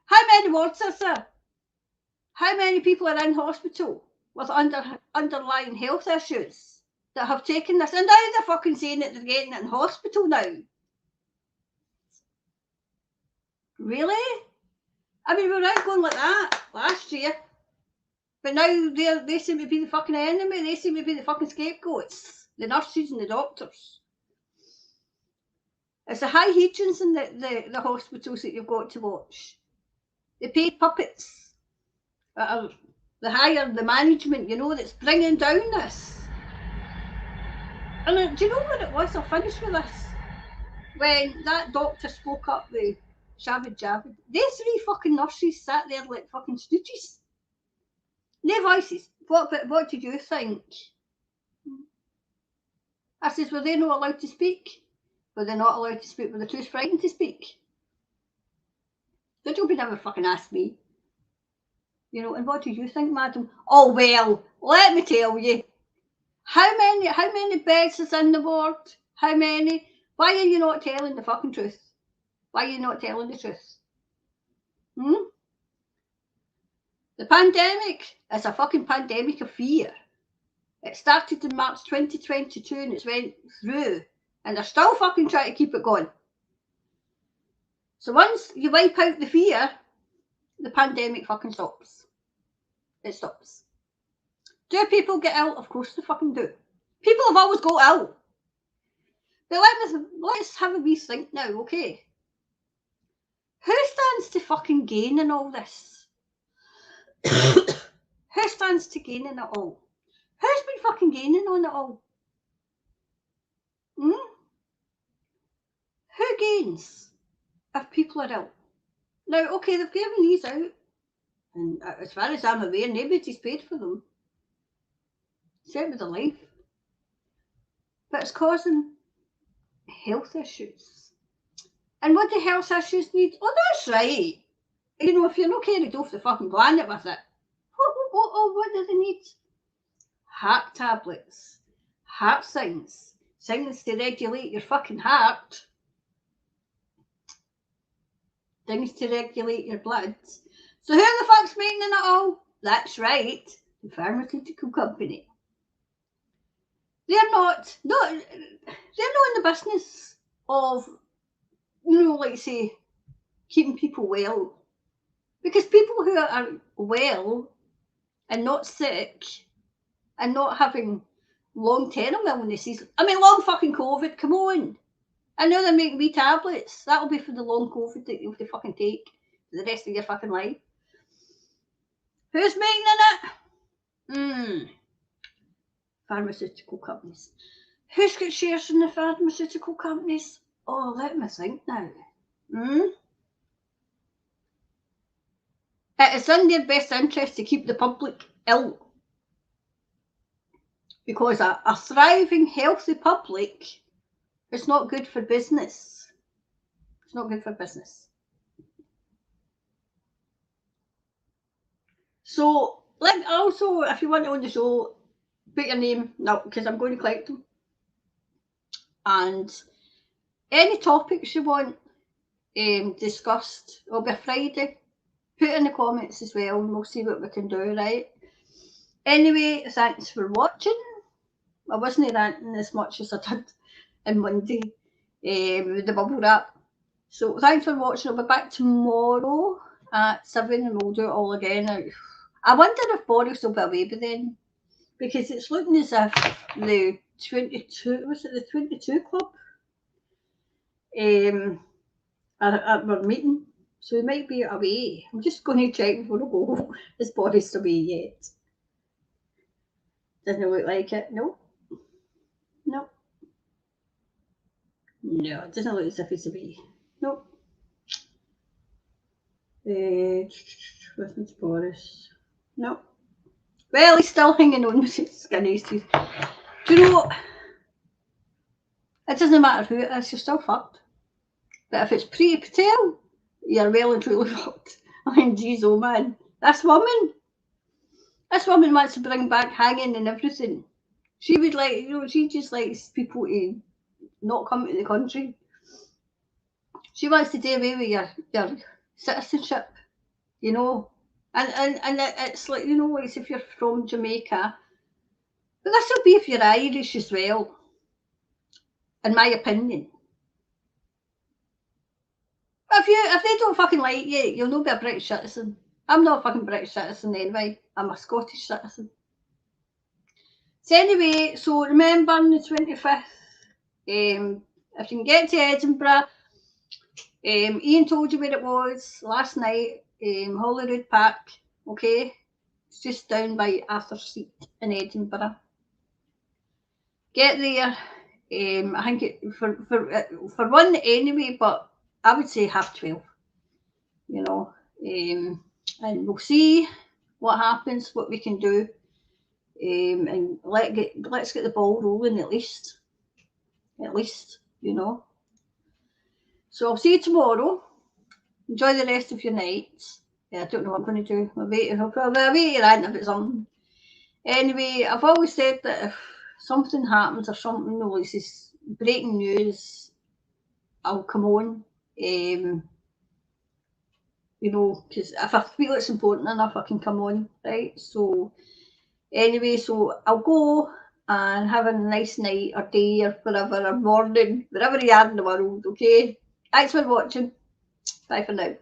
How many wards is there? How many people are in hospital with underlying health issues that have taken this? And now they're fucking saying that they're getting it in hospital now. Really? I mean, we were out going like that last year. But now they seem to be the fucking enemy. They seem to be the fucking scapegoats. The nurses and the doctors. It's the high hygienists in the hospitals that you've got to watch. The paid puppets that are the higher the management, that's bringing down this. And do you know what it was? I'll finish with this. When that doctor spoke up with Shabbat Javid, they three fucking nurses sat there like fucking stooges. No voices. What did you think? I says, were they not allowed to speak? Were they not allowed to speak? Were they too frightened to speak? Nobody never fucking asked me. And what do you think, madam? Oh, well, let me tell you. How many beds is in the ward? How many? Why are you not telling the fucking truth? Why are you not telling the truth? The pandemic is a fucking pandemic of fear. It started in March 2022 and it's went through. And they're still fucking trying to keep it going. So once you wipe out the fear, the pandemic fucking stops. It stops. Do people get ill? Of course they fucking do. People have always got ill. But let's have a wee think now, okay? Who stands to fucking gain in all this? Who stands to gain in it all? Who's been fucking gaining on it all? Who gains if people are ill? Now, okay, they've given these out, and as far as I'm aware, nobody's paid for them. Same with the life. But it's causing health issues. And what do health issues need? Oh, that's right. If you're not carried off the fucking planet with it, what do they need? Heart tablets, heart things to regulate your fucking heart, things to regulate your blood. So who the fuck's making it all? That's right, the pharmaceutical company. They're not in the business of, like say, keeping people well. Because people who are well and not sick and not having long-term illnesses, long fucking COVID, come on. I know they're making wee tablets. That'll be for the long COVID that you'll have to fucking take for the rest of your fucking life. Who's making it? Pharmaceutical companies. Who's got shares in the pharmaceutical companies? Oh, let me think now. It is in their best interest to keep the public ill. Because a thriving, healthy public is not good for business. It's not good for business. So, also, if you want to on the show, put your name now, because I'm going to collect them. And any topics you want discussed, it'll be a Friday. Put in the comments as well, and we'll see what we can do, right? Anyway, thanks for watching. I wasn't ranting as much as I did on Monday with the bubble wrap. So thanks for watching. I'll be back tomorrow at 7 and we'll do it all again. I wonder if Boris will be away by then, because it's looking as if the 22 club are meeting, so we might be away. I'm just going to check before I go. Is Boris away yet? Doesn't look like it. No, it doesn't look as if he's away. Nope. Where's Boris? Nope. Well, he's still hanging on with his skinnies. Do you know what? It doesn't matter who it is, you're still fucked. But if it's Priya Patel, you're well and truly fucked. Geez, oh man. This woman wants to bring back hanging and everything. She would she just likes people to not come to the country. She wants to do away with your citizenship, And it's like, you know, like if you're from Jamaica, but this will be if you're Irish as well, in my opinion. If they don't fucking like you, you'll not be a British citizen. I'm not a fucking British citizen anyway. I'm a Scottish citizen. So anyway, so remember on the 25th, if you can get to Edinburgh, Ian told you where it was last night, Holyrood Park, okay? It's just down by Arthur's Seat in Edinburgh. Get there. I think for one anyway, but I would say 12:30. You know, and we'll see what happens, what we can do, and let's get the ball rolling at least, you know. So I'll see you tomorrow. Enjoy the rest of your night. Yeah, I don't know what I'm going to do. I'll wait to rant about something. Anyway, I've always said that if something happens or something releases breaking news, I'll come on. You know, because if I feel it's important enough, I can come on, right? So anyway, so I'll go and have a nice night or day or whatever, or morning, wherever you are in the world, okay? Thanks for watching. Bye for now.